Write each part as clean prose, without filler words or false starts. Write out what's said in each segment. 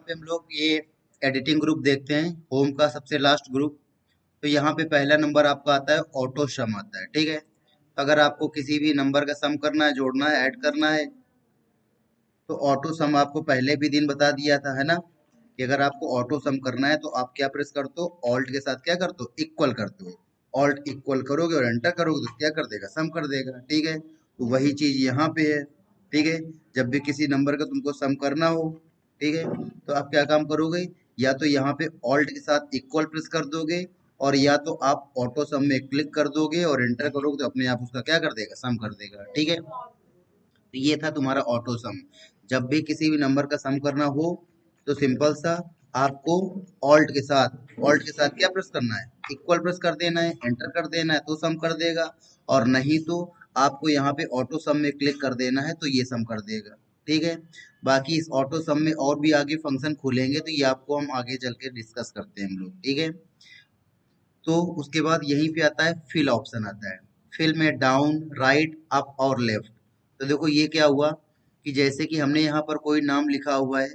पे हम लोग ये एडिटिंग ग्रुप देखते हैं, होम का सबसे लास्ट ग्रुप। तो यहाँ पे पहला नंबर आपका आता है ऑटो सम आता है, ठीक है। तो अगर आपको किसी भी नंबर का सम करना है, जोड़ना है, ऐड करना है, तो ऑटो सम आपको पहले भी दिन बता दिया था, है ना, कि अगर आपको ऑटो सम करना है तो आप क्या प्रेस करते हो, ऑल्ट के साथ क्या करते हो, इक्वल करते हो। ऑल्ट इक्वल करोगे और एंटर करोगे तो क्या कर देगा, सम कर देगा, ठीक है। तो वही चीज यहाँ पे है, ठीक है। जब भी किसी नंबर का तुमको सम करना हो, ठीक है, तो आप क्या काम करोगे, या तो यहाँ पे ऑल्ट के साथ इक्वल प्रेस कर दोगे, और या तो आप ऑटो सम में क्लिक कर दोगे और एंटर करोगे तो अपने आप उसका क्या कर देगा, सम कर देगा, ठीक है। तो ये था तुम्हारा ऑटो सम। जब भी किसी भी नंबर का सम करना हो तो सिंपल सा आपको ऑल्ट के साथ क्या प्रेस करना है, इक्वल प्रेस कर देना है, एंटर कर देना है तो सम कर देगा। और नहीं तो आपको यहाँ पे ऑटो सम में क्लिक कर देना है तो ये सम कर देगा, ठीक है। बाकी इस ऑटो सम में और भी आगे फंक्शन खुलेंगे तो ये आपको हम आगे चल के डिस्कस करते हैं हम लोग, ठीक है। तो उसके बाद यहीं पे आता है फिल ऑप्शन आता है। फिल में डाउन, राइट, अप और लेफ्ट। तो देखो ये क्या हुआ कि जैसे कि हमने यहाँ पर कोई नाम लिखा हुआ है,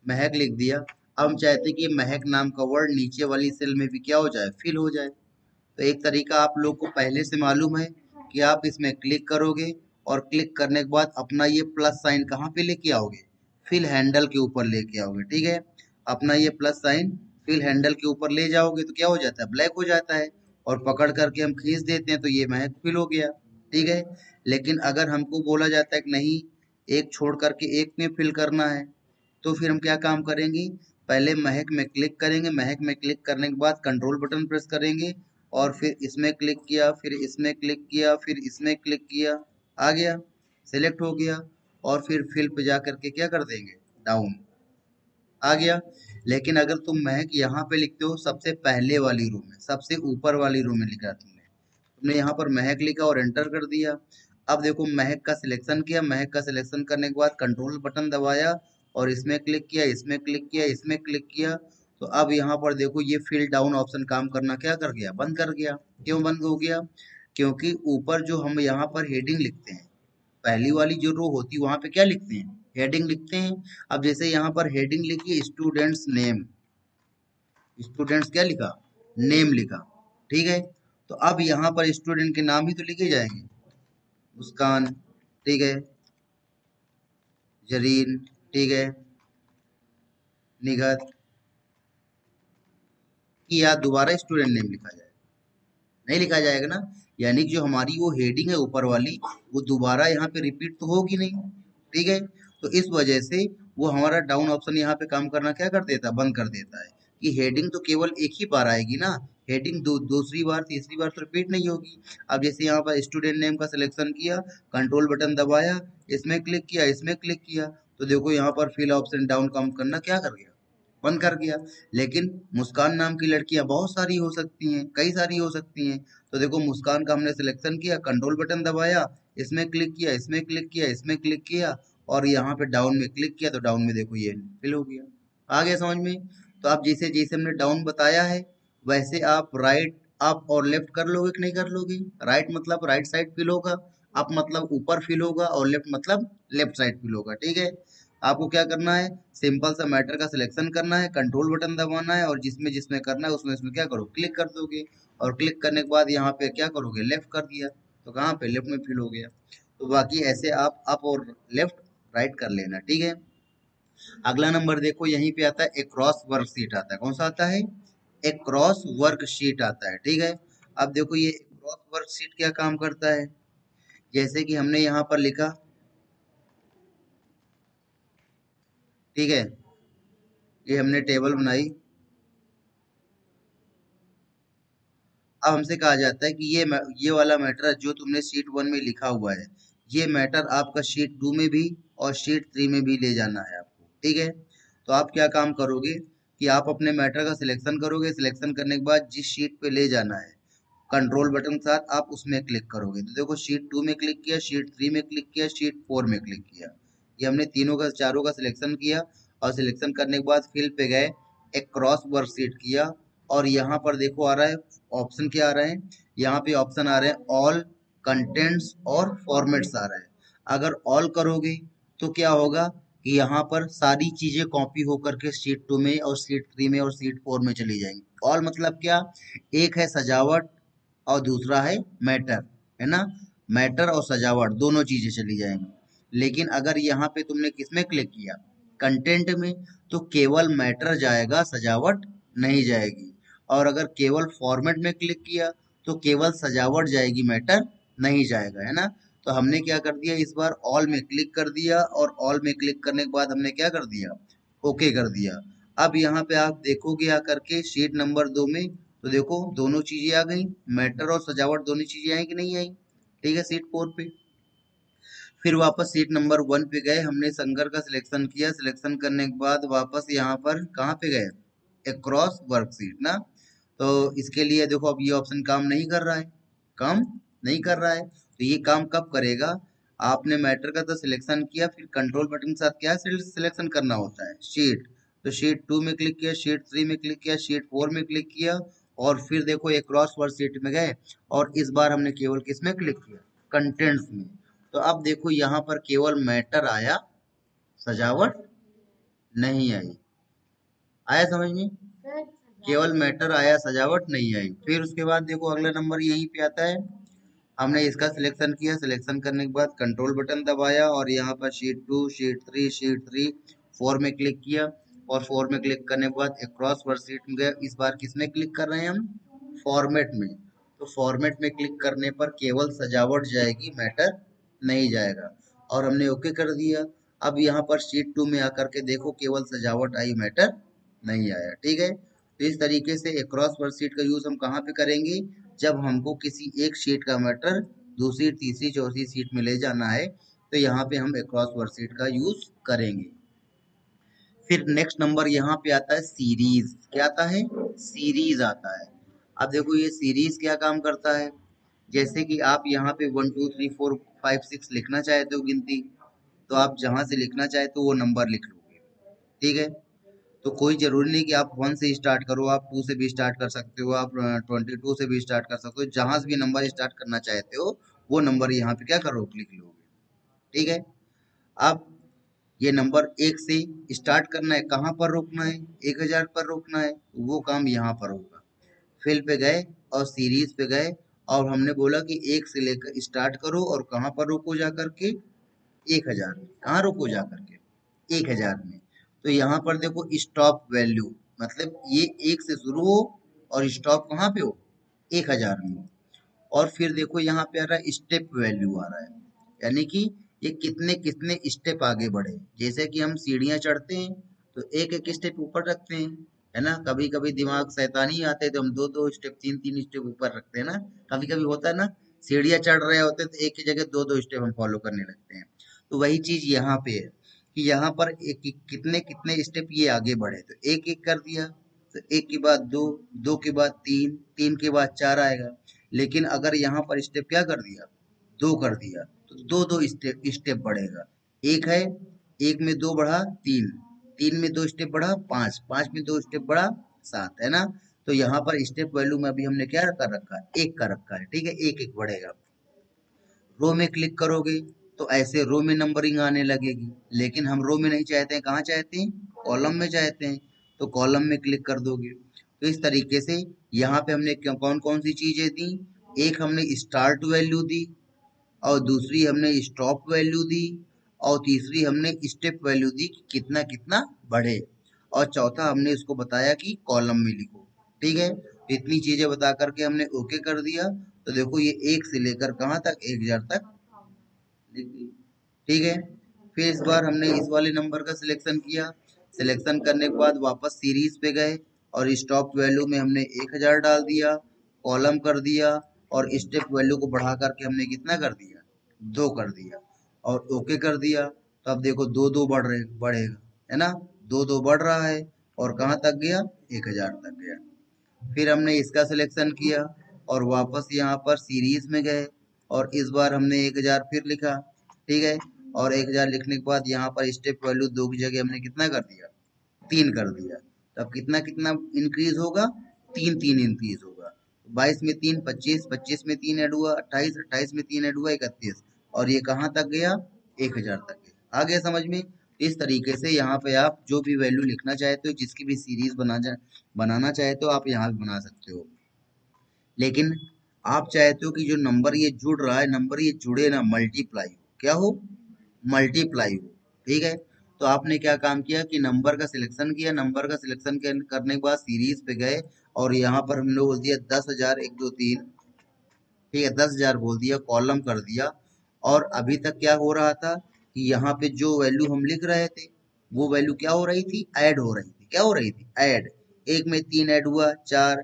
महक लिख दिया। अब हम चाहते हैं कि ये महक नाम का वर्ड नीचे वाली सेल में भी क्या हो जाए, फिल हो जाए। तो एक तरीका आप लोग को पहले से मालूम है कि आप इसमें क्लिक करोगे और क्लिक करने के बाद अपना ये प्लस साइन कहाँ पे लेके आओगे, फिल हैंडल के ऊपर लेके आओगे, ठीक है। अपना ये प्लस साइन फिल हैंडल के ऊपर ले जाओगे तो क्या हो जाता है, ब्लैक हो जाता है। और पकड़ करके हम खींच देते हैं तो ये महक फिल हो गया, ठीक है। लेकिन अगर हमको बोला जाता है कि नहीं, एक छोड़ करके एक में फिल करना है, तो फिर हम क्या काम करेंगे, पहले महक में क्लिक करेंगे, महक में क्लिक करने के बाद कंट्रोल बटन प्रेस करेंगे, और फिर इसमें क्लिक किया, फिर इसमें क्लिक किया, फिर इसमें क्लिक किया, आ गया, सिलेक्ट हो गया। और फिर फिल पे जा करके क्या कर देंगे, डाउन, आ गया। लेकिन अगर तुम महक यहाँ पे लिखते हो सबसे पहले वाली रो में, सबसे ऊपर वाली रो में लिखा तुमने, तुमने यहाँ पर महक लिखा और एंटर कर दिया। अब देखो महक का सिलेक्शन किया, महक का सिलेक्शन करने के बाद कंट्रोल बटन दबाया और इसमें क्लिक किया, इसमें क्लिक किया, इसमें क्लिक किया, तो अब यहाँ पर देखो ये फिल डाउन ऑप्शन काम करना क्या कर गया, बंद कर गया। क्यों बंद हो गया, क्योंकि ऊपर जो हम यहाँ पर हेडिंग लिखते हैं, पहली वाली जो रो होती है वहां पे क्या लिखते हैं, हेडिंग लिखते हैं। अब जैसे यहाँ पर हेडिंग लिखी स्टूडेंट्स नेम, स्टूडेंट्स क्या लिखा, नेम लिखा, ठीक है। तो अब यहाँ पर स्टूडेंट के नाम ही तो लिखे जाएंगे, मुस्कान, ठीक है, जरीन, ठीक है, निगत, कि या दोबारा स्टूडेंट नेम लिखा जाए, नहीं लिखा जाएगा ना। यानी कि जो हमारी वो हेडिंग है ऊपर वाली, वो दोबारा यहाँ पे रिपीट तो होगी नहीं, ठीक है। तो इस वजह से वो हमारा डाउन ऑप्शन यहाँ पे काम करना क्या कर देता है, बंद कर देता है, कि हेडिंग तो केवल एक ही बार आएगी ना, हेडिंग दूसरी बार तीसरी बार तो रिपीट नहीं होगी। अब जैसे यहाँ पर स्टूडेंट नेम का सिलेक्शन किया, कंट्रोल बटन दबाया, इसमें क्लिक किया, इसमें क्लिक किया, तो देखो यहाँ पर फिल ऑप्शन डाउन काम करना क्या कर गया, बंद कर गया। लेकिन मुस्कान नाम की लड़कियां बहुत सारी हो सकती हैं, कई सारी हो सकती हैं। तो देखो मुस्कान का हमने सिलेक्शन किया, कंट्रोल बटन दबाया, इसमें क्लिक किया, इसमें क्लिक किया, इसमें क्लिक किया, और यहाँ पे डाउन में क्लिक किया, तो डाउन में देखो ये फिल हो गया। आ गया समझ में। तो आप जैसे जैसे हमने डाउन बताया है वैसे आप राइट, अप और लेफ्ट कर लोगे कि नहीं कर लोगे। राइट मतलब राइट साइड फिल होगा, अप मतलब ऊपर फिल होगा, और लेफ्ट मतलब लेफ्ट साइड फिल होगा, ठीक है। आपको क्या करना है, सिंपल सा मैटर का सिलेक्शन करना है, कंट्रोल बटन दबाना है, और जिसमें जिसमें करना है उसमें इसमें क्या करो, क्लिक कर दोगे। और क्लिक करने के बाद यहाँ पे क्या करोगे, लेफ्ट कर दिया, तो कहाँ पे लेफ्ट में फिल हो गया। तो बाकी ऐसे आप अप और लेफ्ट राइट कर लेना, ठीक है। अगला नंबर देखो यहीं पे आता है एक क्रॉस वर्कशीट आता है, कौन सा आता है, एक क्रॉस वर्कशीट आता है, ठीक है। अब देखो ये क्रॉस वर्कशीट क्या काम करता है, जैसे कि हमने यहाँ पर लिखा, ठीक है, ये हमने टेबल बनाई। अब हमसे कहा जाता है कि ये वाला मैटर जो तुमने शीट 1 में लिखा हुआ है, ये मैटर आपका शीट 2 में भी और शीट 3 में भी ले जाना है आपको, ठीक है। तो आप क्या काम करोगे कि आप अपने मैटर का सिलेक्शन करोगे, सिलेक्शन करने के बाद जिस शीट पे ले जाना है कंट्रोल बटन के साथ आप उसमें क्लिक करोगे। तो देखो शीट 2 में क्लिक किया, शीट 3 में क्लिक किया, शीट 4 में क्लिक किया, ये हमने तीनों का चारों का सिलेक्शन किया। और सिलेक्शन करने के बाद फिल पे गए, एक क्रॉस वर्कशीट किया, और यहाँ पर देखो आ रहा है ऑप्शन, क्या आ रहा है, यहाँ पे ऑप्शन आ रहे हैं ऑल, कंटेंट्स और फॉर्मेट्स आ रहा है। अगर ऑल करोगे तो क्या होगा, कि यहाँ पर सारी चीजें कॉपी होकर के शीट 2 में और शीट 3 में और शीट 4 में चली जाएंगी। ऑल मतलब क्या, एक है सजावट और दूसरा है मैटर, है ना। मैटर और सजावट दोनों चीजें चली जाएंगी। लेकिन अगर यहाँ पे तुमने किसमें क्लिक किया, कंटेंट में, तो केवल मैटर जाएगा, सजावट नहीं जाएगी। और अगर केवल फॉर्मेट में क्लिक किया तो केवल सजावट जाएगी, मैटर नहीं जाएगा, है ना। तो हमने क्या कर दिया, इस बार ऑल में क्लिक कर दिया और ऑल में क्लिक करने के बाद हमने क्या कर दिया, ओके कर दिया। अब यहाँ पे आप देखोगे आकर के शीट नंबर 2 में, तो देखो दोनों चीजें आ गई, मैटर और सजावट दोनों चीजें आई कि नहीं आई। ठीक है, शीट 4 पे। फिर वापस सीट नंबर 1 पे गए, हमने संगर का सिलेक्शन किया, सिलेक्शन करने के बाद वापस यहाँ पर कहाँ पे गए, अक्रॉस वर्कशीट ना। तो इसके लिए देखो अब ये ऑप्शन काम नहीं कर रहा है, काम नहीं कर रहा है। तो ये काम कब करेगा, आपने मैटर का तो सिलेक्शन किया, फिर कंट्रोल बटन के साथ क्या सिलेक्शन करना होता है, शीट। तो शीट 2 में क्लिक किया, शीट 3 में क्लिक किया, शीट 4 में क्लिक किया, और फिर देखो अक्रॉस वर्कशीट में गए, और इस बार हमने केवल किस में क्लिक किया, कंटेंट्स में। तो अब देखो यहाँ पर केवल मैटर आया, सजावट नहीं आई। आया समझ में, केवल मैटर आया, सजावट नहीं आई। फिर उसके बाद देखो अगला नंबर यहीं पे आता है, हमने इसका सिलेक्शन किया, सिलेक्शन करने के बाद कंट्रोल बटन दबाया और यहाँ पर शीट 2, शीट 3, 4 में क्लिक किया, और 4 में क्लिक करने के बाद अक्रॉस वर्कशीट में गए। इस बार किस में क्लिक कर रहे हैं हम, फॉर्मेट में। तो फॉर्मेट में क्लिक करने पर केवल सजावट जाएगी, मैटर नहीं जाएगा, और हमने ओके कर दिया। अब यहाँ पर शीट 2 में आकर के देखो केवल सजावट आई, मैटर नहीं आया। ठीक है, तो इस तरीके से अक्रॉस वर्कशीट का यूज हम कहाँ पे करेंगे, जब हमको किसी एक शीट का मैटर दूसरी, तीसरी, चौथी शीट में ले जाना है, तो यहाँ पे हम अक्रॉस वर्कशीट का यूज करेंगे। फिर नेक्स्ट नंबर यहाँ पे आता है सीरीज। क्या आता है, सीरीज आता है। अब देखो ये सीरीज क्या काम करता है, जैसे कि आप यहाँ पे 1 2 3 4 5 6 लिखना चाहते हो गिनती, तो आप जहां से लिखना चाहते हो वो नंबर लिख लोगे। ठीक है, तो कोई जरूरी नहीं कि आप 1 से स्टार्ट करो, आप 2 से भी स्टार्ट कर सकते हो, आप 22 से भी स्टार्ट कर सकते हो, जहां से भी नंबर स्टार्ट करना चाहते हो वो नंबर यहाँ पे क्या करो, लिख लोगे। ठीक है, अब ये नंबर 1 से स्टार्ट करना है, कहाँ पर रोकना है, 1000 पर रोकना है, तो वो काम यहाँ पर होगा। फिल पे गए और सीरीज पे गए, और हमने बोला कि 1 से लेकर स्टार्ट करो और कहाँ पर रोको जा करके, 1000 में। कहाँ रोको जा करके, 1000 में। तो यहाँ पर देखो स्टॉप वैल्यू, मतलब ये 1 से शुरू हो और स्टॉप कहाँ पे हो, 1000 में हो। और फिर देखो यहाँ पे आ रहा है स्टेप वैल्यू आ रहा है, यानी कि ये कितने कितने स्टेप आगे बढ़े। जैसे कि हम सीढ़ियां चढ़ते हैं तो एक एक स्टेप ऊपर रखते हैं, है ना। कभी कभी दिमाग शैतानी आते हैं तो हम दो दो स्टेप, तीन तीन स्टेप ऊपर रखते हैं ना। कभी कभी होता है ना, सीढ़ियां चढ़ रहे होते हैं तो एक ही जगह दो दो स्टेप हम फॉलो करने लगते हैं। तो वही चीज यहाँ पे है कि यहाँ पर कितने कितने स्टेप ये आगे बढ़े, तो एक एक कर दिया, तो एक के बाद दो, दो के बाद तीन, तीन के बाद चार आएगा। लेकिन अगर यहाँ पर स्टेप क्या कर दिया, दो कर दिया, तो दो दो स्टेप स्टेप बढ़ेगा। एक है, एक में दो बढ़ा तीन, तीन में दो स्टेप बढ़ा पांच, पांच में दो स्टेप बढ़ा सात, है ना। तो यहाँ पर स्टेप वैल्यू में अभी हमने क्या कर रखा है, एक का रखा है। ठीक है, एक एक बढ़ेगा। रो में क्लिक करोगे तो ऐसे रो में नंबरिंग आने लगेगी, लेकिन हम रो में नहीं चाहते हैं, कहाँ चाहते हैं, कॉलम में चाहते हैं, तो कॉलम में क्लिक कर दोगे। तो इस तरीके से यहाँ पे हमने कौन कौन सी चीजें दी, एक हमने स्टार्ट वैल्यू दी, और दूसरी हमने स्टॉप वैल्यू दी, और तीसरी हमने स्टेप वैल्यू दी कि कितना कितना बढ़े, और चौथा हमने इसको बताया कि कॉलम में लिखो। ठीक है, तो इतनी चीजें बता करके हमने ओके कर दिया। तो देखो ये 1 से लेकर कहाँ तक, 1000 तक लिख दी। ठीक है, फिर इस बार हमने इस वाले नंबर का सिलेक्शन किया, सिलेक्शन करने के बाद वापस सीरीज पे गए, और स्टॉप वैल्यू में हमने 1000 डाल दिया, कॉलम कर दिया, और स्टेप वैल्यू को बढ़ा करके हमने कितना कर दिया, दो कर दिया, और ओके कर दिया। तो अब देखो दो दो बढ़ेगा, है ना, दो दो बढ़ रहा है, और कहाँ तक गया, 1000 तक गया। फिर हमने इसका सिलेक्शन किया और वापस यहाँ पर सीरीज में गए, और इस बार हमने 1000 फिर लिखा। ठीक है, और 1000 लिखने के बाद यहाँ पर स्टेप वैल्यू दो की जगह हमने कितना कर दिया, तीन कर दिया। तब कितना कितना इंक्रीज होगा, तीन तीन इंक्रीज होगा। 22 में तीन 25, 25 में तीन ऐड हुआ 28, 28 में तीन ऐड हुआ 31, और ये कहाँ तक गया, 1000 तक गया। आ गया समझ में। इस तरीके से यहाँ पे आप जो भी वैल्यू लिखना चाहते हो, जिसकी भी सीरीज बनाना चाहते हो, आप यहाँ भी बना सकते हो। लेकिन आप चाहते हो कि जो नंबर ये जुड़ रहा है, नंबर ये जुड़े ना, मल्टीप्लाई क्या हो, मल्टीप्लाई हो। ठीक है, तो आपने क्या काम किया कि नंबर का सिलेक्शन किया, नंबर का सिलेक्शन करने के बाद सीरीज पे गए और यहाँ पर हमने बोल दिया 10,000 1 2 3। ठीक है, 10,000 बोल दिया, कॉलम कर दिया। और अभी तक क्या हो रहा था कि यहाँ पे जो वैल्यू हम लिख रहे थे, वो वैल्यू क्या हो रही थी, ऐड हो रही थी। क्या हो रही थी, ऐड। एक में 3 ऐड हुआ, 4,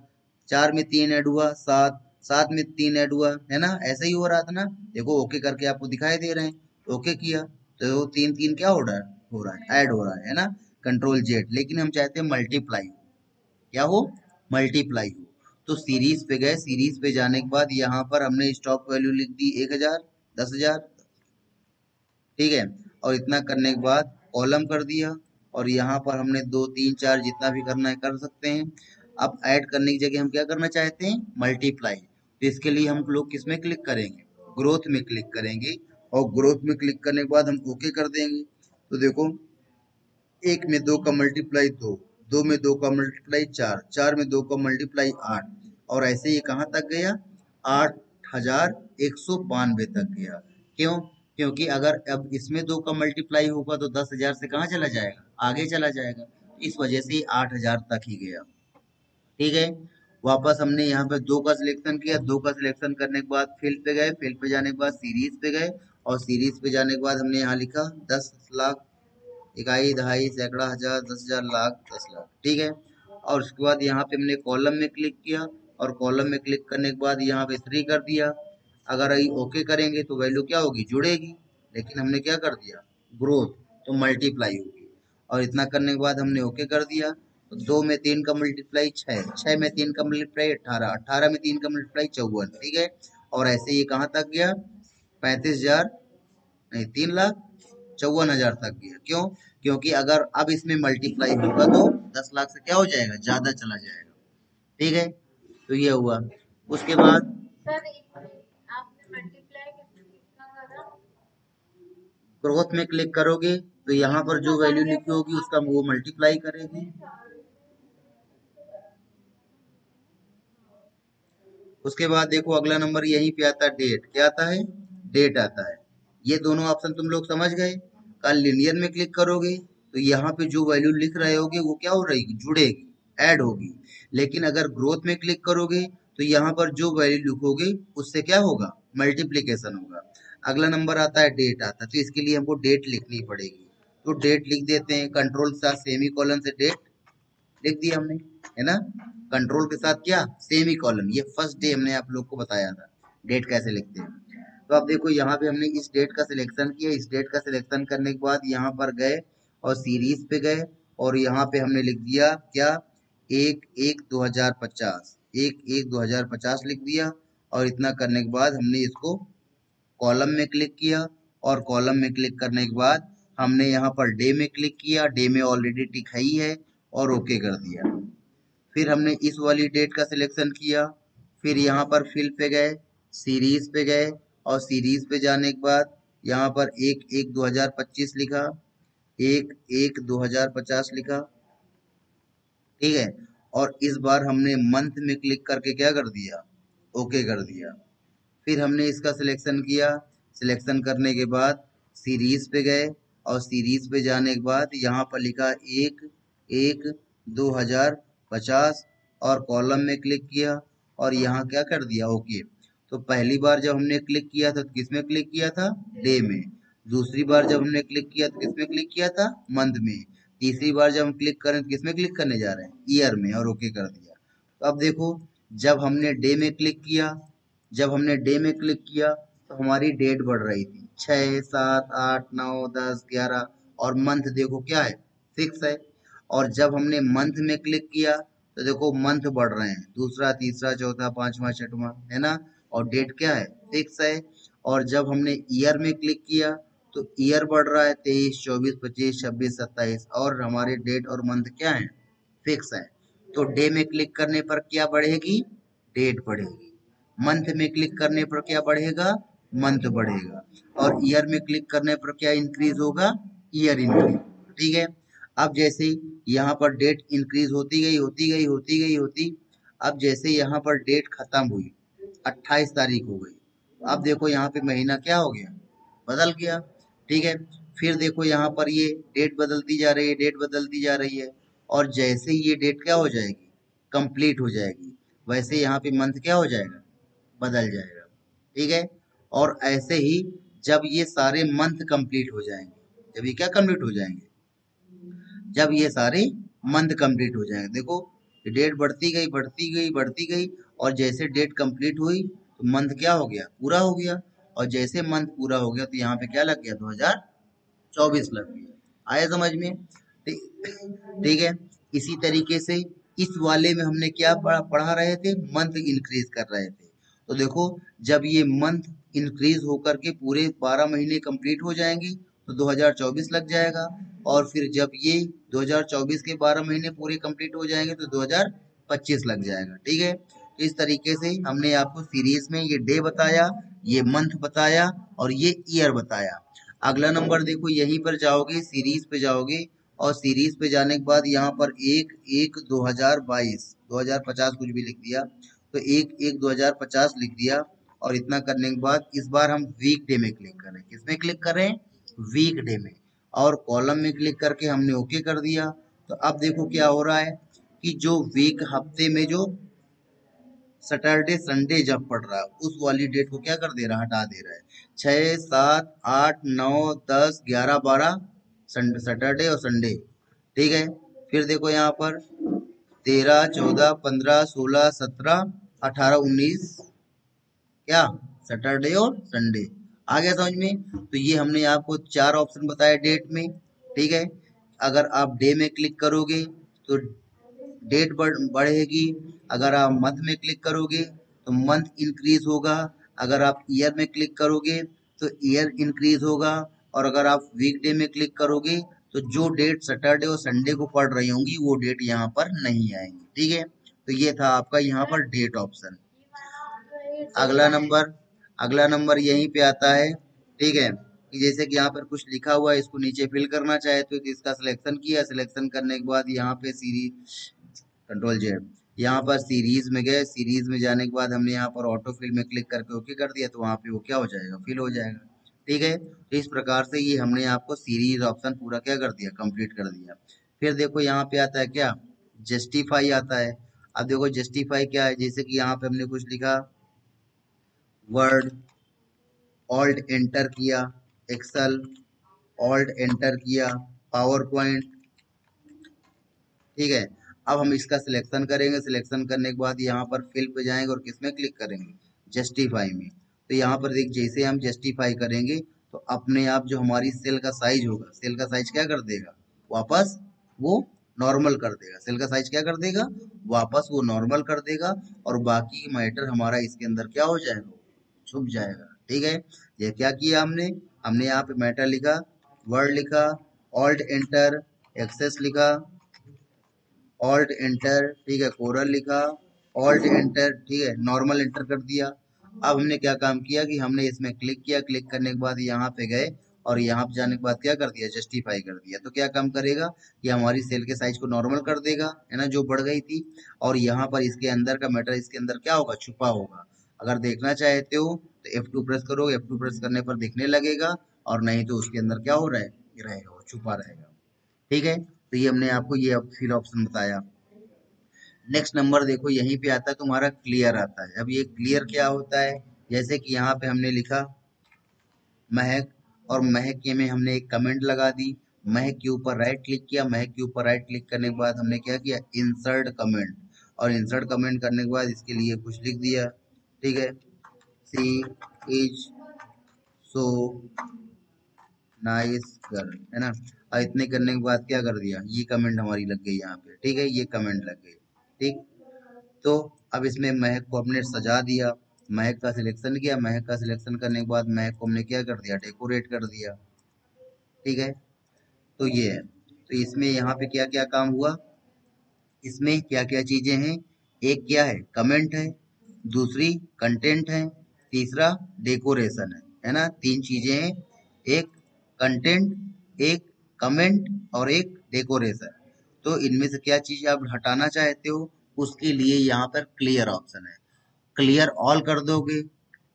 4 में 3 ऐड हुआ, 7, 7 में 3 ऐड हुआ, है ना, ऐसा ही हो रहा था ना। देखो ओके करके आपको दिखाई दे रहे हैं, ओके किया तो 3 3 क्या हो रहा है, ऐड हो रहा है ना, कंट्रोल जेड। लेकिन हम चाहते हैं मल्टीप्लाई, क्या हो, मल्टीप्लाई हो। तो सीरीज पे गए, सीरीज पे जाने के बाद यहाँ पर हमने स्टॉक वैल्यू लिख दी 1,000, 10,000। ठीक है, और इतना करने के बाद कॉलम कर दिया और यहाँ पर हमने 2 3 4 जितना भी करना है कर सकते हैं। अब ऐड करने की जगह हम क्या करना चाहते हैं, मल्टीप्लाई। तो इसके लिए हम लोग किस में क्लिक करेंगे, ग्रोथ में क्लिक करेंगे। और ग्रोथ में क्लिक करने के बाद हम ओके कर देंगे। तो देखो, 1 में 2 का मल्टीप्लाई 2, 2 में 2 का मल्टीप्लाई 4, 4 में 2 का मल्टीप्लाई 8। और ऐसे ये कहाँ तक गया, 8,192 तक गया। क्यों, क्योंकि अगर अब इसमें 2 का मल्टीप्लाई होगा तो 10,000 से कहाँ चला जाएगा, आगे चला जाएगा। इस वजह से 8,000 तक ही गया। ठीक है, वापस हमने यहाँ पे 2 का सिलेक्शन किया, 2 का सिलेक्शन करने के बाद फिल पे गए, फिल पे जाने के बाद सीरीज पे गए और सीरीज पे जाने के बाद हमने यहाँ लिखा 10 लाख, इकाई, दहाई, सैकड़ा, हजार, 10,000, लाख, 10 लाख। ठीक है, और उसके बाद यहाँ पे हमने कॉलम में क्लिक किया और कॉलम में क्लिक करने के बाद यहाँ पे 3 कर दिया। अगर अभी ओके करेंगे तो वैल्यू क्या होगी, जुड़ेगी। लेकिन हमने क्या कर दिया, ग्रोथ, तो मल्टीप्लाई होगी। और इतना करने के बाद हमने ओके कर दिया। तो 2 में 3 का मल्टीप्लाई 6, 6 में 3 का मल्टीप्लाई 18, 18 में 3 का मल्टीप्लाई 54। ठीक है, और ऐसे ये कहाँ तक गया, 35,000 नहीं, 3,54,000 तक गया। क्यों, क्योंकि अगर अब इसमें मल्टीप्लाई होगा तो 10 लाख से क्या हो जाएगा, ज्यादा चला जाएगा। ठीक है, तो ये हुआ। उसके बाद सर एक मिनट, आपने मल्टीप्लाई कितना करा? ग्रोथ में क्लिक करोगे तो यहाँ पर जो वैल्यू लिखी होगी उसका वो मल्टीप्लाई करेगी। उसके बाद देखो अगला नंबर यहीं पे आता है, डेट। क्या आता है, डेट आता है। ये दोनों ऑप्शन तुम लोग समझ गए। कल लिनियर में क्लिक करोगे तो यहाँ पे जो वैल्यू लिख रहे होगे वो क्या हो रहेगी, जुड़ेगी, ऐड होगी। लेकिन अगर ग्रोथ में क्लिक करोगे तो यहाँ पर जो वैल्यू लिखोगे उससे क्या होगा, मल्टीप्लीकेशन होगा। अगला नंबर आता है डेट आता है, तो इसके लिए हमको डेट लिखनी पड़ेगी। तो डेट लिख देते हैं, कंट्रोल के साथ सेमी कॉलन से डेट लिख दिया हमने, है ना। कंट्रोल के साथ क्या, सेमी कॉलन। ये फर्स्ट डे हमने आप लोग को बताया था डेट कैसे लिखते हैं। तो अब देखो यहाँ पे हमने इस डेट का सिलेक्शन किया, इस डेट का सिलेक्शन करने के बाद यहाँ पर गए और सीरीज पे गए और यहाँ पे हमने लिख दिया क्या, 1/1/2050, 1/1/2050 लिख दिया। और इतना करने के बाद हमने इसको कॉलम में क्लिक किया और कॉलम में क्लिक करने के बाद हमने यहाँ पर डे में क्लिक किया, डे में ऑलरेडी टिक है ही है, और ओके कर दिया। फिर हमने इस वाली डेट का सिलेक्शन किया, फिर यहाँ पर फिल पे गए, सीरीज पे गए और सीरीज पे जाने के बाद यहाँ पर 1/1/2025 लिखा, 1/1/2050 लिखा। ठीक है, और इस बार हमने मंथ में क्लिक करके क्या कर दिया, ओके कर दिया। फिर हमने इसका सिलेक्शन किया, सिलेक्शन करने के बाद सीरीज पे गए और सीरीज पे जाने के बाद यहाँ पर लिखा 1/1/2050 और कॉलम में क्लिक किया और यहाँ क्या कर दिया, ओके। तो पहली बार जब हमने क्लिक किया था तो किस में क्लिक किया था, डे में। दूसरी बार जब हमने क्लिक किया तो किस में क्लिक किया था, मंथ में। तीसरी बार जब हम क्लिक करें तो किस में क्लिक करने जा रहे हैं, ईयर में, और ओके कर दिया। तो अब देखो, जब हमने डे में क्लिक किया, जब हमने डे में क्लिक किया तो हमारी डेट बढ़ रही थी, 6 7 8 9 10 11। और मंथ देखो क्या है, फिक्स है। और जब हमने मंथ में क्लिक किया तो देखो मंथ बढ़ रहे हैं, दूसरा, तीसरा, चौथा, पांचवा, छठवां, है ना। और डेट क्या है, फिक्स है। और जब हमने ईयर में क्लिक किया तो ईयर बढ़ रहा है, 23 24 25 26 27, और हमारे डेट और मंथ क्या है, फिक्स है। तो डे में क्लिक करने पर क्या बढ़ेगी, डेट बढ़ेगी। मंथ में क्लिक करने पर क्या बढ़ेगा, मंथ बढ़ेगा। और ईयर में क्लिक करने पर क्या इंक्रीज होगा, ईयर इंक्रीज। ठीक है। अब जैसे यहाँ पर डेट इंक्रीज होती गई होती गई होती गई होती, अब जैसे यहाँ पर डेट खत्म हुई 28 तारीख हो गई, अब देखो यहाँ पे महीना क्या हो गया, बदल गया, ठीक है। फिर देखो यहाँ पर ये डेट बदलती जा रही है, डेट बदलती जा रही है, और जैसे ही ये डेट क्या हो जाएगी, कंप्लीट हो जाएगी, वैसे यहाँ पे मंथ क्या हो जाएगा, बदल जाएगा, ठीक है। और ऐसे ही जब ये सारे मंथ कंप्लीट हो जाएंगे, जब ये क्या कंप्लीट हो जाएंगे, जब ये सारे मंथ कंप्लीट हो जाएंगे, देखो डेट बढ़ती गई बढ़ती गई बढ़ती गई, और जैसे डेट कंप्लीट हुई तो मंथ क्या हो गया, पूरा हो गया, और जैसे मंथ पूरा हो गया तो यहाँ पे क्या लग गया, 2024 लग गया। आया समझ में? ठीक है। इसी तरीके से इस वाले में हमने क्या पढ़ा रहे थे, मंथ इंक्रीज कर रहे थे। तो देखो जब ये मंथ इंक्रीज होकर के पूरे 12 महीने कंप्लीट हो जाएंगे तो 2024 लग जाएगा, और फिर जब ये 2024 के 12 महीने पूरे कंप्लीट हो जाएंगे तो 2025 लग जाएगा, ठीक है। तो इस तरीके से हमने आपको सीरीज में ये डे बताया, ये मंथ बताया, और ये ईयर बताया। अगला नंबर देखो, यहीं पर जाओगे, सीरीज पे जाओगे, और सीरीज पे जाने के बाद यहाँ पर 1/1/2022, 2050 कुछ भी लिख दिया, तो 1/1/2050 लिख दिया। और इतना करने के बाद इस बार हम वीक डे में क्लिक करें, किसमें क्लिक करें, वीक डे में, और कॉलम में क्लिक करके हमने ओके कर दिया। तो अब देखो क्या हो रहा है कि जो वीक हफ्ते में जो सैटरडे संडे जब पड़ रहा है उस वाली डेट को क्या कर दे रहा है, हटा दे रहा है। 6 7 8 9 10 11 12 सैटरडे और संडे, ठीक है। फिर देखो यहाँ पर 13 14 15 16 17 18 19 क्या, सैटरडे और संडे। आ गया समझ में? तो ये हमने आपको चार ऑप्शन बताए डेट में, ठीक है। अगर आप डे में क्लिक करोगे तो डेट बढ़ेगी, अगर आप मंथ में क्लिक करोगे तो मंथ इंक्रीज होगा, अगर आप ईयर में क्लिक करोगे तो ईयर इंक्रीज होगा, और अगर आप वीकडे में क्लिक करोगे तो जो डेट सैटरडे और संडे को पड़ रही होंगी वो डेट यहाँ पर नहीं आएंगी, ठीक है। तो ये था आपका यहाँ पर डेट ऑप्शन। अगला नंबर, अगला नंबर यहीं पे आता है, ठीक है, कि जैसे कि यहाँ पर कुछ लिखा हुआ है, इसको नीचे फिल करना चाहे तो इसका सिलेक्शन किया, सिलेक्शन करने के बाद यहाँ पे सीरीज, कंट्रोल जेड, यहाँ पर सीरीज में गए, सीरीज में जाने के बाद हमने यहाँ पर ऑटो फिल में क्लिक करके ओके कर दिया, तो वहाँ पे वो क्या हो जाएगा, फिल हो जाएगा, ठीक है। तो इस प्रकार से ये हमने आपको सीरीज ऑप्शन पूरा क्या कर दिया, कंप्लीट कर दिया। फिर देखो यहाँ पे आता है क्या, जस्टिफाई आता है। अब देखो जस्टिफाई क्या है, जैसे कि यहाँ पे हमने कुछ लिखा, वर्ड, ऑल्ट एंटर किया, एक्सेल, ऑल्ट एंटर किया, पावर पॉइंट, ठीक है। अब हम इसका सिलेक्शन करेंगे, सिलेक्शन करने के बाद यहाँ पर फिल पे जाएंगे और किसमें क्लिक करेंगे, जस्टिफाई में। तो यहाँ पर देख, जैसे हम जस्टिफाई करेंगे तो अपने आप जो हमारी सेल का साइज होगा, सेल का साइज क्या कर देगा, वापस वो नॉर्मल कर देगा, सेल का साइज क्या कर देगा, वापस वो नॉर्मल कर देगा, और बाकी मैटर हमारा इसके अंदर क्या हो जाएगा, छुप जाएगा, ठीक है। ये क्या किया हमने, हमने यहाँ पे मैटर लिखा, वर्ड लिखा, ऑल्ट एंटर, एक्सेस लिखा, ऑल्ट एंटर, ठीक है, कोरल लिखा, ऑल्ट एंटर, ठीक है, नॉर्मल एंटर कर दिया। अब हमने क्या काम किया कि हमने इसमें क्लिक किया, क्लिक करने के बाद यहाँ पे गए, और यहाँ पे जाने के बाद क्या कर दिया, जस्टिफाई कर दिया। तो क्या काम करेगा कि हमारी सेल के साइज को नॉर्मल कर देगा, है ना, जो बढ़ गई थी, और यहाँ पर इसके अंदर का मैटर इसके अंदर क्या होगा, छुपा होगा। अगर देखना चाहते हो तो F2 प्रेस करो, F2 प्रेस करने पर दिखने लगेगा, और नहीं तो उसके अंदर क्या हो रहा है, ये रहेगा, वो छुपा रहेगा, ठीक है। तो ये हमने आपको ये फिल ऑप्शन बताया। नेक्स्ट नंबर देखो, यहीं पे आता है तुम्हारा क्लियर आता है। अब ये क्लियर क्या होता है, जैसे कि यहाँ पे हमने लिखा महक, और महक के में हमने एक कमेंट लगा दी, महक के ऊपर राइट क्लिक किया, महक के ऊपर राइट क्लिक करने के बाद हमने क्या किया, इंसर्ट कमेंट, और इंसर्ट कमेंट करने के बाद इसके लिए कुछ लिख दिया, ठीक है, सी इज सो नाइस गर्ल, है ना। और इतने करने के बाद क्या कर दिया, ये कमेंट हमारी लग गई यहाँ पे, ठीक है, ये कमेंट लग गई, ठीक। तो अब इसमें महक को हमने सजा दिया, महक का सिलेक्शन किया, महक का सिलेक्शन करने के बाद महक को हमने क्या कर दिया, डेकोरेट कर दिया, ठीक है। तो ये है, तो इसमें यहाँ पे क्या क्या काम हुआ, इसमें क्या क्या चीजें हैं, एक क्या है, कमेंट है, दूसरी कंटेंट है, तीसरा डेकोरेशन है ना, तीन चीजें हैं, एक कंटेंट, एक कमेंट और एक डेकोरेशन। तो इनमें से क्या चीज आप हटाना चाहते हो, उसके लिए यहाँ पर क्लियर ऑप्शन है। क्लियर ऑल कर दोगे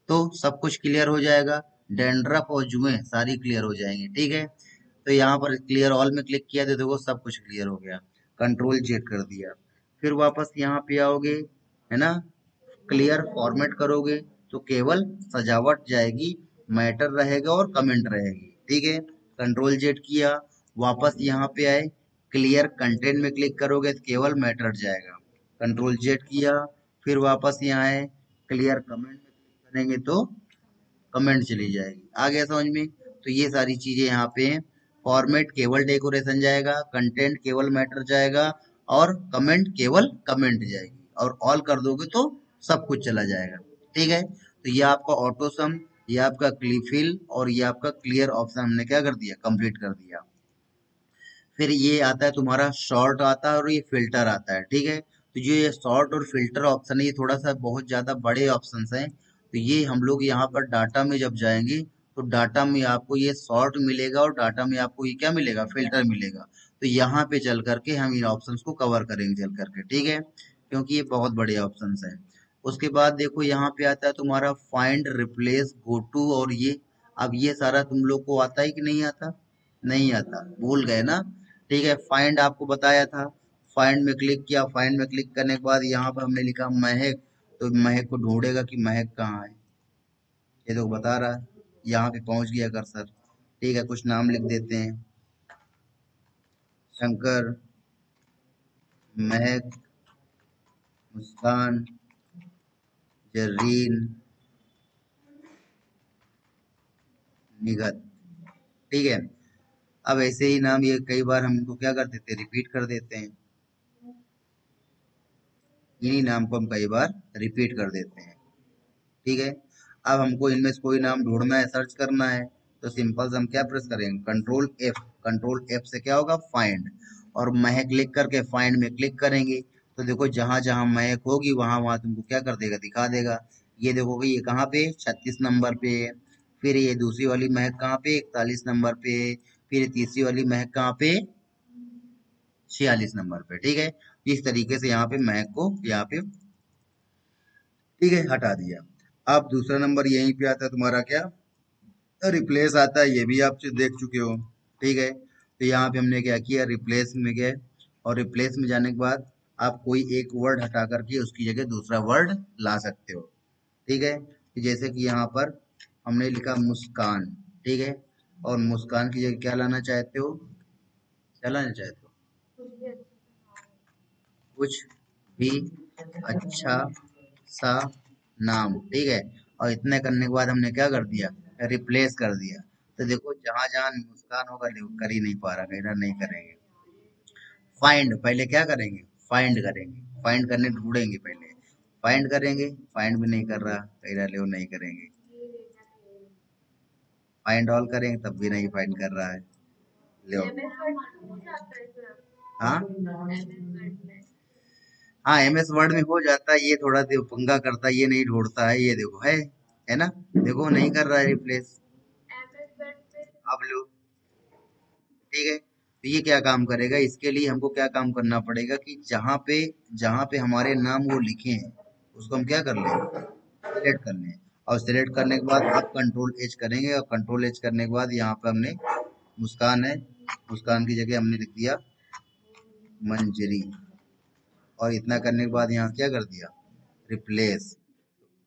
तो सब कुछ क्लियर हो जाएगा, डैंड्रफ और जुएं सारी क्लियर हो जाएंगी, ठीक है। तो यहाँ पर क्लियर ऑल में क्लिक किया तो देखो सब कुछ क्लियर हो गया, कंट्रोल जेड कर दिया। फिर वापस यहाँ पे आओगे, है ना, क्लियर फॉर्मेट करोगे तो केवल सजावट जाएगी, मैटर रहेगा और कमेंट रहेगी, ठीक है। कंट्रोल जेड किया, वापस यहाँ पे आए, क्लियर कंटेंट में क्लिक करोगे तो केवल मैटर जाएगा, कंट्रोल जेड किया। फिर वापस यहाँ आए, क्लियर कमेंट में क्लिक करेंगे तो कमेंट चली जाएगी। आ गया समझ में? तो ये सारी चीजें यहाँ पे हैं। फॉर्मेट केवल डेकोरेशन जाएगा, कंटेंट केवल मैटर जाएगा और कमेंट केवल कमेंट जाएगी, और ऑल कर दोगे तो सब कुछ चला जाएगा, ठीक है। तो ये आपका ऑटो सम, ये आपका क्लीफिल और ये आपका क्लियर ऑप्शन हमने क्या कर दिया, कंप्लीट कर दिया। फिर ये आता है तुम्हारा शॉर्ट आता है और ये फिल्टर आता है, ठीक है। तो जो ये शॉर्ट और फिल्टर ऑप्शन है ये थोड़ा सा बहुत ज्यादा बड़े ऑप्शन हैं। तो ये हम लोग यहाँ पर डाटा में जब जाएंगे तो डाटा में आपको ये शॉर्ट मिलेगा और डाटा में आपको ये क्या मिलेगा, फिल्टर मिलेगा। तो यहाँ पे चल करके हम इन ऑप्शंस को कवर करेंगे चल करके, ठीक है, क्योंकि ये बहुत बड़े ऑप्शंस हैं। उसके बाद देखो यहाँ पे आता है तुम्हारा फाइंड, रिप्लेस, गो टू, और ये अब ये सारा तुम लोग को आता है कि नहीं आता? नहीं आता, भूल गए ना। ठीक है, फाइंड आपको बताया था, फाइंड में क्लिक किया, फाइंड में क्लिक करने के बाद यहाँ पर हमने लिखा महक, तो महक को ढूंढेगा कि महक कहाँ है, ये तो बता रहा है, यहाँ पे पहुंच गया कर्सर। ठीक है, कुछ नाम लिख देते हैं, शंकर, महक, मुस्कान, जरीन, निगत, ठीक है। अब ऐसे ही नाम ये कई बार हम इनको क्या कर देते हैं, रिपीट कर देते हैं, इन्हीं नाम को हम कई बार रिपीट कर देते हैं, ठीक है। अब हमको इनमें से कोई नाम ढूंढना है, सर्च करना है, तो सिंपल से हम क्या प्रेस करेंगे, कंट्रोल एफ, कंट्रोल एफ से क्या होगा, फाइंड, और महक लिख करके फाइंड में क्लिक करेंगे तो देखो जहां जहां महक होगी वहां वहां तुमको क्या कर देगा, दिखा देगा। ये देखोगे ये कहाँ पे, 36 नंबर पे है। फिर ये दूसरी वाली महक कहाँ पे, 41 नंबर पे है। फिर ये तीसरी वाली महक कहाँ पे, 46 नंबर पे, ठीक है। इस तरीके से यहाँ पे महक को यहाँ पे, ठीक है, हटा दिया। अब दूसरा नंबर यहीं पे आता है तुम्हारा क्या, रिप्लेस आता है, ये भी आप देख चुके हो, ठीक है। तो यहाँ पे हमने क्या किया, रिप्लेस में गए, और रिप्लेस में जाने के बाद आप कोई एक वर्ड हटा करके उसकी जगह दूसरा वर्ड ला सकते हो, ठीक है। तो जैसे कि यहाँ पर हमने लिखा मुस्कान, ठीक है, और मुस्कान की जगह क्या लाना चाहते हो, क्या लाना चाहते हो, कुछ भी अच्छा सा नाम, ठीक है। और इतने करने के बाद हमने क्या कर दिया, रिप्लेस कर दिया। तो देखो जहां जहां मुस्कान होगा देखो कर ही नहीं पा रहा, कह रहा नहीं करेंगे। फाइंड पहले क्या करेंगे, फाइंड करेंगे, फाइंड करने ढूंढेंगे पहले, फाइंड करेंगे, फाइंड भी नहीं कर रहा, कह रहा ले नहीं करेंगे। फाइंड ऑल करेंगे तब भी नहीं फाइंड कर रहा है, ले। एमएस वर्ड में हो जाता है सर, हाँ, एमएस वर्ड में। हाँ, एमएस वर्ड में हो जाता है, ये थोड़ा पंगा करता है, ये नहीं ढूंढता है, ये देखो है ना, देखो नहीं कर रहा है रिप्लेस। एमएस वर्ड में अब लो, ठीक है। तो ये क्या काम करेगा, इसके लिए हमको क्या काम करना पड़ेगा कि जहां पे हमारे नाम वो लिखे हैं उसको हम क्या कर लें, सिलेक्ट कर लें। और सिलेक्ट करने के बाद आप कंट्रोल एच करेंगे, और कंट्रोल एच करने के बाद यहाँ पे हमने मुस्कान है, मुस्कान की जगह हमने लिख दिया मंजरी, और इतना करने के बाद यहाँ क्या कर दिया, रिप्लेस।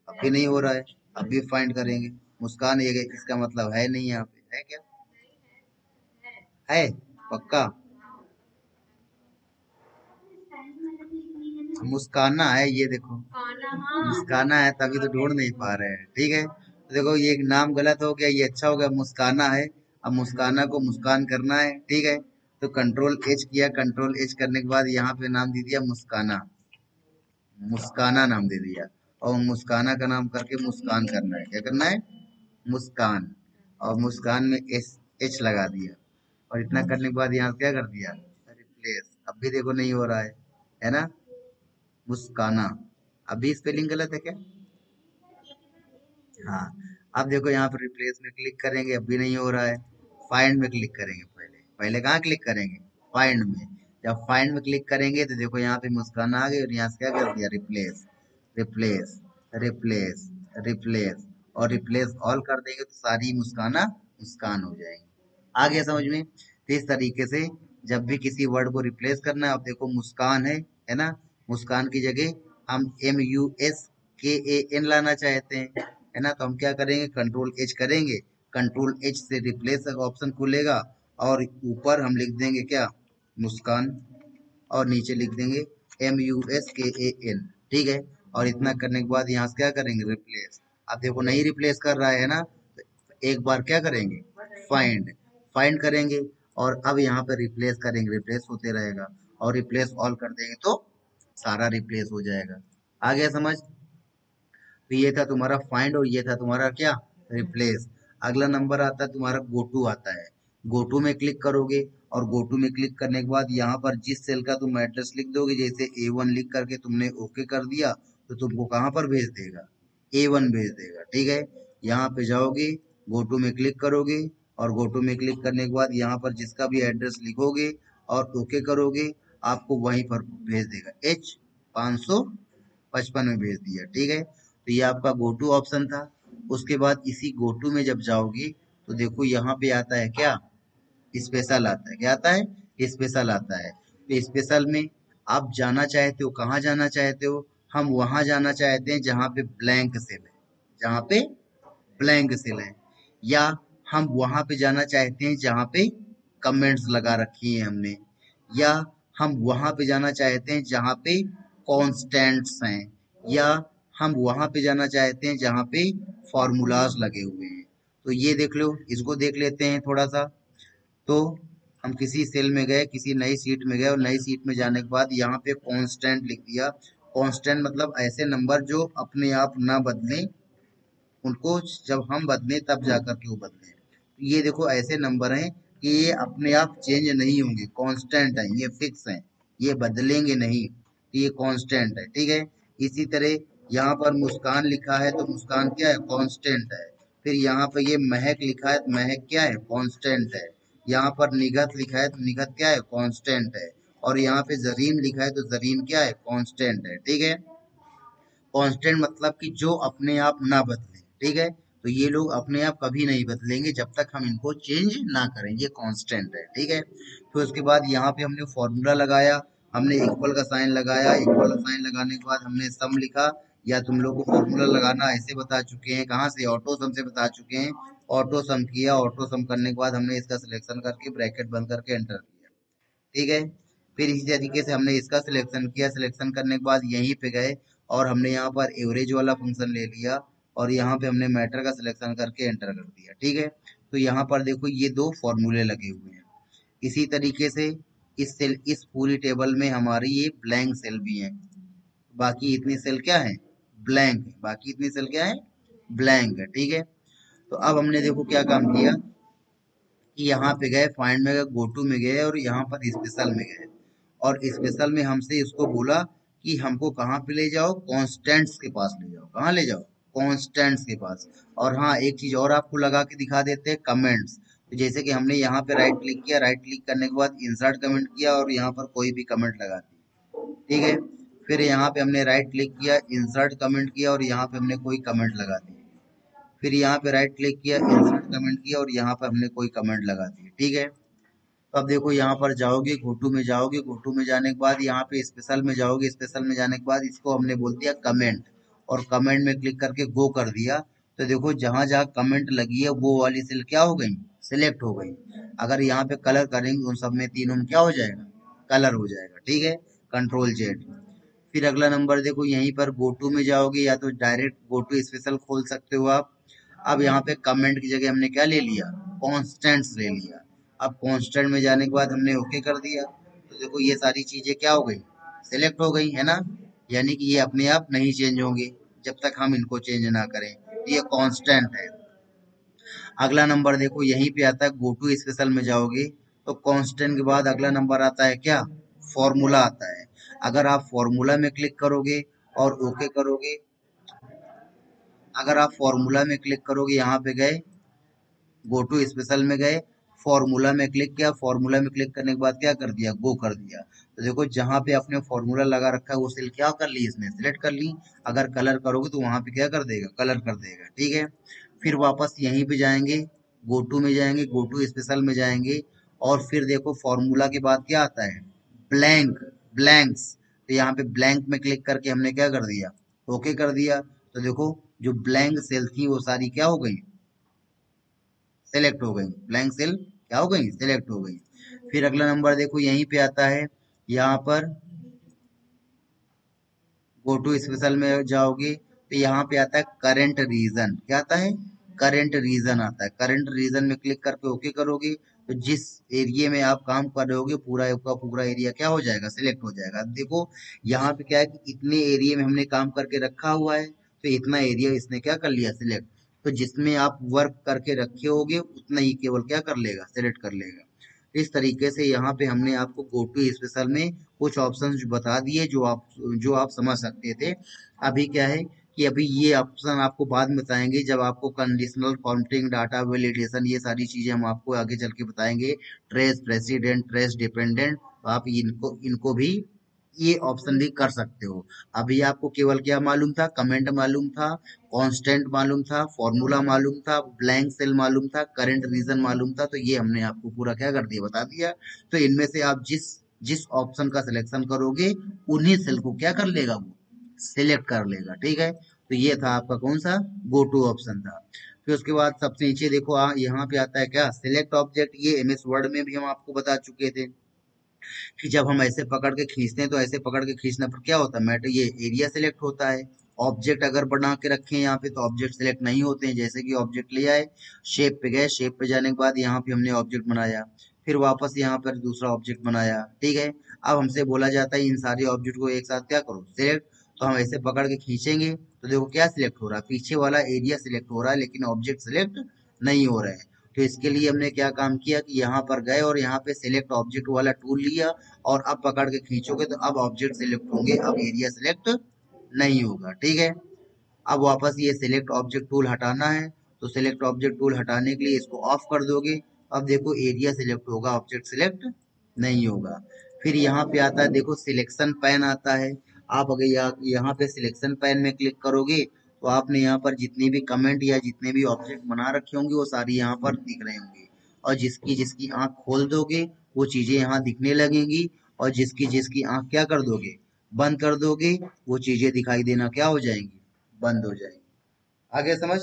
अब भी नहीं हो रहा है, अब भी फाइंड करेंगे, मुस्कान, ये इसका मतलब है नहीं, यहाँ पे है क्या, है। है पक्का, मुस्काना है, ये देखो खाना, हाँ मुस्काना है, तभी तो ढूंढ नहीं पा रहे हैं, ठीक है। तो देखो ये एक नाम गलत हो गया, ये अच्छा हो गया, मुस्काना है। अब मुस्काना को मुस्कान करना है, ठीक है। तो कंट्रोल एच किया, कंट्रोल एच करने के बाद यहाँ पे नाम दे दिया मुस्काना, मुस्काना नाम दे दिया। और मुस्काना का नाम करके मुस्कान करना है, क्या करना है, मुस्कान, और मुस्कान में एस, एच लगा दिया। और इतना करने के बाद यहाँ क्या कर दिया, रिप्लेस। अब भी देखो नहीं हो रहा है ना, मुस्काना। अभी स्पेलिंग गलत है क्या, हाँ। अब देखो यहाँ पर रिप्लेस में क्लिक करेंगे, अब भी नहीं हो रहा है, फाइंड में क्लिक करेंगे पहले, पहले कहाँ क्लिक करेंगे? फाइंड में। जब फाइंड में क्लिक करेंगे तो देखो यहाँ पे मुस्कान आ गई और यहाँ से क्या कर दिया? रिप्लेस, रिप्लेस, रिप्लेस, रिप्लेस और रिप्लेस ऑल कर देंगे तो सारी मुस्काना मुस्कान हो जाएंगी। आ गया समझ में? तो इस तरीके से जब भी किसी वर्ड को रिप्लेस करना है, अब देखो मुस्कान है ना? मुस्कान की जगह हम MUSKAN लाना चाहते हैं, है ना? तो हम क्या करेंगे? कंट्रोल एच करेंगे, कंट्रोल एच से रिप्लेस का ऑप्शन खुलेगा और ऊपर हम लिख देंगे क्या? मुस्कान, और नीचे लिख देंगे MUSKAN। ठीक है? और इतना करने के बाद यहाँ से क्या करेंगे? रिप्लेस। अब देखो नहीं रिप्लेस कर रहा है ना, तो एक बार क्या करेंगे? फाइंड, फाइंड करेंगे और अब यहाँ पे रिप्लेस करेंगे, रिप्लेस होते रहेगा और रिप्लेस ऑल कर देंगे तो सारा रिप्लेस हो जाएगा। आ गया समझ? तो ये था तुम्हारा फाइंड और ये था तुम्हारा क्या? रिप्लेस। अगला नंबर आता है तुम्हारा गो टू आता है। गो टू में क्लिक करोगे और गो टू में क्लिक करने के बाद यहाँ पर जिस सेल का तुम एड्रेस लिख दोगे, जैसे A1 लिख करके तुमने ओके कर दिया तो तुमको कहाँ पर भेज देगा? A1 भेज देगा। ठीक है? यहाँ पे जाओगे, गो टू में क्लिक करोगे और गो टू में क्लिक करने के बाद यहाँ पर जिसका भी एड्रेस लिखोगे और ओके करोगे, आपको वहीं पर भेज देगा। H555 में भेज दिया। ठीक है? तो ये आपका गो टू ऑप्शन था। उसके बाद इसी गो टू में जब जाओगे तो देखो यहाँ पे आता है क्या? स्पेशल आता है। क्या आता है? स्पेशल आता है। तो स्पेशल में आप जाना चाहते हो, कहाँ जाना चाहते हो? हम वहां जाना चाहते हैं जहाँ पे ब्लैंक सेल है, जहाँ पे ब्लैंक सेल है। या हम वहां पे जाना चाहते हैं जहाँ पे कमेंट्स लगा रखी है हमने। या हम वहां पे जाना चाहते हैं जहाँ पे कॉन्स्टेंट्स हैं। या हम वहां पे जाना चाहते हैं जहाँ पे फॉर्मूलाज लगे हुए हैं। तो ये देख लो, इसको देख लेते हैं थोड़ा सा। तो हम किसी सेल में गए, किसी नई सीट में गए और नई सीट में जाने के बाद यहाँ पे कांस्टेंट लिख दिया। कांस्टेंट मतलब ऐसे नंबर जो अपने आप ना बदलें, उनको जब हम बदलें तब जाकर के वो बदलें। ये देखो ऐसे नंबर हैं कि ये अपने आप चेंज नहीं होंगे, कांस्टेंट है, ये फिक्स है, ये बदलेंगे नहीं, तो ये कांस्टेंट है। ठीक है? इसी तरह यहाँ पर मुस्कान लिखा है तो मुस्कान क्या है? कांस्टेंट है। फिर यहाँ पर ये महक लिखा है तो महक क्या है? कांस्टेंट है। यहाँ पर निगत लिखा है तो निगत क्या है? कांस्टेंट है। और यहाँ पे जरीन लिखा है तो जरीन क्या है? कांस्टेंट है। ठीक है? कांस्टेंट मतलब कि जो अपने आप ना बदले। ठीक है? तो ये लोग अपने आप कभी नहीं बदलेंगे जब तक हम इनको चेंज ना करें, ये कांस्टेंट है। ठीक है? फिर उसके बाद यहाँ पे हमने फॉर्मूला लगाया, हमने इक्वल का साइन लगाया, इक्वल का साइन लगाने के बाद हमने सम लिखा। या तुम लोग को फॉर्मूला लगाना ऐसे बता चुके हैं, कहाँ से? ऑटो सम से बता चुके हैं। ऑटो सम किया, ऑटो सम करने के बाद हमने इसका सिलेक्शन करके ब्रैकेट बंद करके एंटर किया। ठीक है? फिर इसी तरीके से हमने इसका सिलेक्शन किया, सिलेक्शन करने के बाद यहीं पे गए और हमने यहाँ पर एवरेज वाला फंक्शन ले लिया और यहाँ पे हमने मैटर का सिलेक्शन करके एंटर कर दिया। ठीक है? तो यहाँ पर देखो ये दो फॉर्मूले लगे हुए हैं। इसी तरीके से इस सेल, इस पूरी टेबल में हमारी ये ब्लैंक सेल भी है। बाकी इतनी सेल क्या है? ब्लैंक है। बाकी इतनी सेल क्या है? ब्लैंक है। ठीक है? तो अब हमने देखो क्या काम किया कि यहाँ पे गए, फाइंड में गए, गो टू में गए और यहाँ पर स्पेशल में गए और स्पेशल में हमसे इसको बोला कि हमको कहाँ पे ले जाओ? कॉन्स्टेंट्स के पास ले जाओ। कहाँ ले जाओ? कॉन्स्टेंट्स के पास। और हाँ, एक चीज और आपको लगा के दिखा देते हैं, कमेंट्स। तो जैसे कि हमने यहाँ पे राइट क्लिक किया, राइट क्लिक करने के बाद इंसर्ट कमेंट किया और यहाँ पर कोई भी कमेंट लगा दिया। ठीक है? फिर यहाँ पे हमने राइट क्लिक किया, इंसर्ट कमेंट किया और यहाँ पे हमने कोई कमेंट लगा दिया। फिर यहाँ पे राइट क्लिक किया, इंसर्ट कमेंट किया और यहाँ पर हमने कोई कमेंट लगा दिया। ठीक है? तो अब देखो यहाँ पर जाओगे, घोटू में जाओगे, घोटू में जाने के बाद यहाँ पे स्पेशल में जाओगे, स्पेशल में जाने के बाद इसको हमने बोल दिया कमेंट और कमेंट में क्लिक करके गो कर दिया। तो देखो जहां जहां कमेंट लगी है वो वाली सेल क्या हो गई? सिलेक्ट हो गई। अगर यहाँ पे कलर करेंगे उन सब में, तीनों में क्या हो जाएगा? कलर हो जाएगा। ठीक है? Control Z. फिर अगला नंबर देखो, यहीं पर गो टू में जाओगे या तो डायरेक्ट गो टू स्पेशल खोल सकते हो आप। अब यहाँ पे कमेंट की जगह हमने क्या ले लिया? कॉन्स्टेंट्स ले लिया। अब कांस्टेंट में जाने के बाद हमने ओके कर दिया तो देखो ये सारी चीजें क्या हो गई? सिलेक्ट हो गई, है ना? यानी कि ये अपने आप नहीं चेंज होंगे जब तक हम इनको चेंज ना करें। तो ये कांस्टेंट है। अगला नंबर देखो यहीं पे आता है, गो टू स्पेशल में जाओगे तो कांस्टेंट के बाद अगला नंबर आता है क्या? फॉर्मूला आता है। अगर आप फॉर्मूला में क्लिक करोगे और ओके करोगे, अगर आप फॉर्मूला में क्लिक करोगे, यहाँ पे गए, गो टू स्पेशल में गए, फॉर्मूला में क्लिक किया, फॉर्मूला में क्लिक करने के बाद क्या कर दिया, गो कर दिया। तो देखो जहां पे आपने फॉर्मूला लगा रखा है वो सेल क्या कर ली, इसने सिलेक्ट कर ली। अगर कलर करोगे तो वहां पे क्या कर देगा, कलर कर देगा, ठीक है। फिर वापस यहीं पे जाएंगे, गो टू में जाएंगे, गो टू स्पेशल में जाएंगे, और फिर देखो फॉर्मूला के बाद क्या आता है, ब्लैंक, ब्लैंक्स। तो यहाँ पे ब्लैंक में क्लिक करके हमने क्या कर दिया, ओके कर दिया। तो देखो जो ब्लैंक सेल थी वो सारी क्या हो गई, सेलेक्ट हो गई, ब्लैंक सेल क्या हो गई, सेलेक्ट हो गई। फिर अगला नंबर देखो यहीं पे आता है, यहाँ पर गो टू स्पेशल में जाओगे तो यहाँ पे आता है करंट रीजन, क्या आता है, करंट रीजन आता है। करंट रीजन में क्लिक करके ओके करोगे तो जिस एरिया में आप काम कर रहे होगे पूरा का पूरा एरिया क्या हो जाएगा, सिलेक्ट हो जाएगा। अब देखो यहाँ पे क्या है कि इतने एरिया में हमने काम करके रखा हुआ है, तो इतना एरिया इसने क्या कर लिया, सिलेक्ट। तो जिसमें आप वर्क करके रखे होगे उतना ही केवल क्या कर लेगा, सिलेक्ट कर लेगा। इस तरीके से यहाँ पे हमने आपको गो टू स्पेशल में कुछ ऑप्शंस बता दिए जो आप समझ सकते थे। अभी क्या है कि अभी ये ऑप्शन आपको बाद में बताएंगे, जब आपको कंडीशनल काउंटिंग, डाटा वैलिडेशन, ये सारी चीजें हम आपको आगे चल के बताएंगे। ट्रेस प्रेसिडेंट, ट्रेस डिपेंडेंट, तो आप इनको इनको भी ये ऑप्शन भी कर सकते हो। अभी आपको केवल क्या मालूम था, कमेंट मालूम था, कांस्टेंट मालूम था, फॉर्मूला मालूम था, ब्लैंक सेल मालूम था, करंट रीजन मालूम था। तो ये हमने आपको पूरा क्या कर दिया, बता दिया। तो इनमें से आप जिस जिस ऑप्शन का सिलेक्शन करोगे उन्हीं सेल को क्या कर लेगा, वो सिलेक्ट कर लेगा, ठीक है। तो ये था आपका कौन सा, गो टू ऑप्शन था। फिर उसके बाद सबसे नीचे देखो यहाँ पे आता है क्या, सिलेक्ट ऑब्जेक्ट। ये एमएस वर्ड में भी हम आपको बता चुके थे कि जब हम ऐसे पकड़ के खींचते हैं तो ऐसे पकड़ के खींचने पर क्या होता है, मैटर ये एरिया सिलेक्ट होता है। ऑब्जेक्ट अगर बना के रखें यहाँ पे तो ऑब्जेक्ट सिलेक्ट नहीं होते हैं। जैसे कि ऑब्जेक्ट ले आए, शेप पे गए, शेप पे जाने के बाद यहाँ पे हमने ऑब्जेक्ट बनाया, फिर वापस यहाँ पर दूसरा ऑब्जेक्ट बनाया, ठीक है। अब हमसे बोला जाता है इन सारे ऑब्जेक्ट को एक साथ क्या करो, सिलेक्ट। तो हम ऐसे पकड़ के खींचेंगे तो देखो क्या सिलेक्ट हो रहा है, पीछे वाला एरिया सिलेक्ट हो रहा है लेकिन ऑब्जेक्ट सिलेक्ट नहीं हो रहा है। तो इसके लिए हमने क्या काम किया कि यहाँ पर गए और यहाँ पे सिलेक्ट ऑब्जेक्ट वाला टूल लिया, और अब पकड़ के खींचोगे तो अब ऑब्जेक्ट सिलेक्ट होंगे, अब एरिया सिलेक्ट नहीं होगा, ठीक है। अब वापस ये सिलेक्ट ऑब्जेक्ट टूल हटाना है, तो सिलेक्ट ऑब्जेक्ट टूल हटाने के लिए इसको ऑफ कर दोगे। अब देखो एरिया सिलेक्ट होगा, ऑब्जेक्ट सिलेक्ट नहीं होगा। फिर यहाँ पे आता है देखो सिलेक्शन पैन आता है। आप अगर यहाँ पे सिलेक्शन पैन में क्लिक करोगे तो आपने यहाँ पर जितने भी कमेंट या जितने भी ऑब्जेक्ट बना रखे होंगे वो सारी यहाँ पर दिख रहे होंगे, और जिसकी जिसकी आंख खोल दोगे वो चीजें यहाँ दिखने लगेंगी, और जिसकी जिसकी आंख क्या कर दोगे, बंद कर दोगे, वो चीजें दिखाई देना क्या हो जाएंगी, बंद हो जाएंगी। आगे समझ,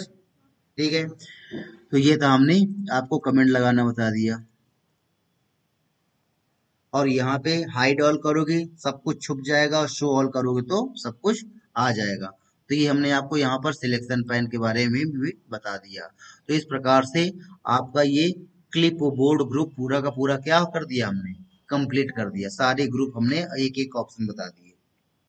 ठीक है। तो ये था, हमने आपको कमेंट लगाना बता दिया। और यहाँ पे हाइड ऑल करोगे सब कुछ छुप जाएगा, और शो ऑल करोगे तो सब कुछ आ जाएगा। तो ये हमने आपको यहाँ पर सिलेक्शन पैन के बारे में भी बता दिया। तो इस प्रकार से आपका ये क्लिप बोर्ड ग्रुप पूरा का पूरा क्या कर दिया, हमने कंप्लीट कर दिया। सारे ग्रुप हमने एक एक ऑप्शन बता दिए।